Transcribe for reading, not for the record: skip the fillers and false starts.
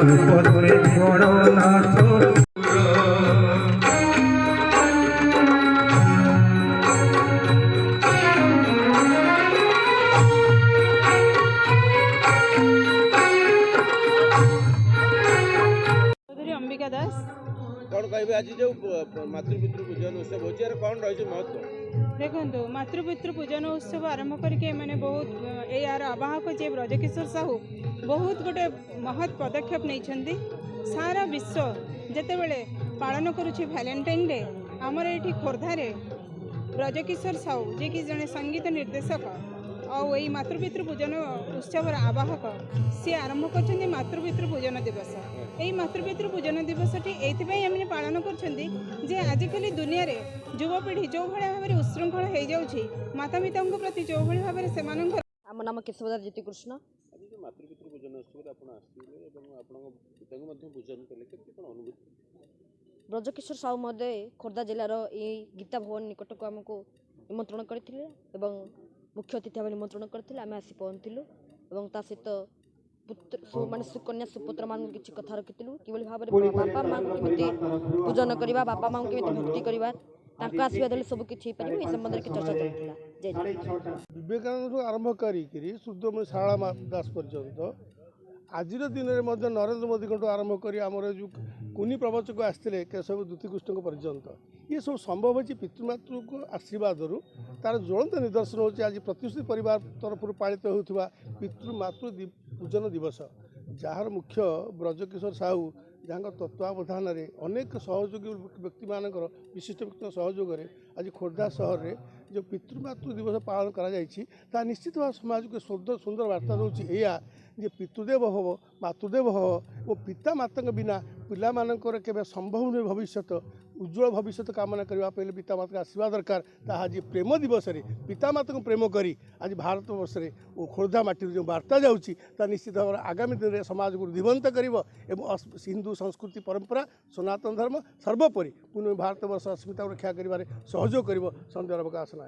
উপরে গণনাথ अंबिका दास कौन कहे आज जो मातृपितृ पूजन उत्सव हो कौन रही महत्व देखो मातृपितृ पूजन उत्सव आरंभ करके मैंने बहुत यार आवाहक जे ब्रजकिशोर साहू बहुत गोटे महत् पदक्षेप नहीं सारा विश्व जिते बड़े पालन करुच्ची भैलेंटाइन डे आमर ये खोर्धारे ब्रजकिशोर साहू जे कि जड़े संगीत निर्देशक और यही मातृपितृ पूजन उत्सव आवाहक सी आरंभ कर मातृपितृ पूजन दिवस यही मातृपितृ पूजन दिवस ये पालन कर आजिकल दुनिया रे युवपीढ़ी जो भाई भाव में उच्छृंखल हो जाऊँगी माता पिता प्रति जो भाई भाव में से आम नाम केशवदार ज्योति कृष्ण मातृपितृ पूजन उत्सव पूजन कले ब्रजकिशोर साहू महोदय खोर्धा जिलार ये गीता भवन निकट को आमको निमंत्रण करथिले एवं मुख्य अतिथि भाव निमंत्रण करथिले आमे आसी पहुँचलु एवं ता सहित पुत्र माने सुकन्या सुपुत्र मान किछि कथा रखिथिलु किबोली भाव में बापा मां को केमिति पूजन करबा बापा मां को केमिति भक्ति करबा तांका आशीर्वाद ले सब किछि परिबो ए संबंध रे चर्चा चलथिला जय विवेकानंद आरंभ करी शुद्धमणि शारला दास पर्यंत आज दिन में नरेंद्र मोदी को आरंभ कर आमर जो कुनी प्रवचक आसते केशव द्युतिकृष्ण पर्यंत ये सब संभव हो पितृमातृ को आशीर्वाद तार ज्वलंत निदर्शन हो आज प्रतिष्ठित परिवार तरफ पालित होता पितृमातृ पूजन दिवस जार मुख्य ब्रजकिशोर साहू जहाँ तत्वावधान में अनेक सहयोगी व्यक्ति मान विशिष्ट व्यक्ति सहयोग आज खोर्धा सहर में जो पितृमातृ दिवस पालन करा निश्चित भाव समाज को सुंदर वार्ता दूसरी या जे पितृदेव हो मातृदेव हो वो पिता माता बिना पिलामानकर केबे संभव नुहे भविष्य उज्जवल भविष्य कामना करने पहले पिता माता आशीर्वाद दरकार ताहा आज प्रेम दिवस रे पिता माता को प्रेम करी आज भारत वर्ष में वो खोर्धा माटी जो वार्ता जाऊँगी निश्चित भाव आगामी दिन में समाज को जीवंत कर हिंदू संस्कृति परंपरा सनातन धर्म सर्वोपरि पुनः भारत वर्ष अस्मिता रक्षा कर सहयोग कर सन्देह अवकाश ना।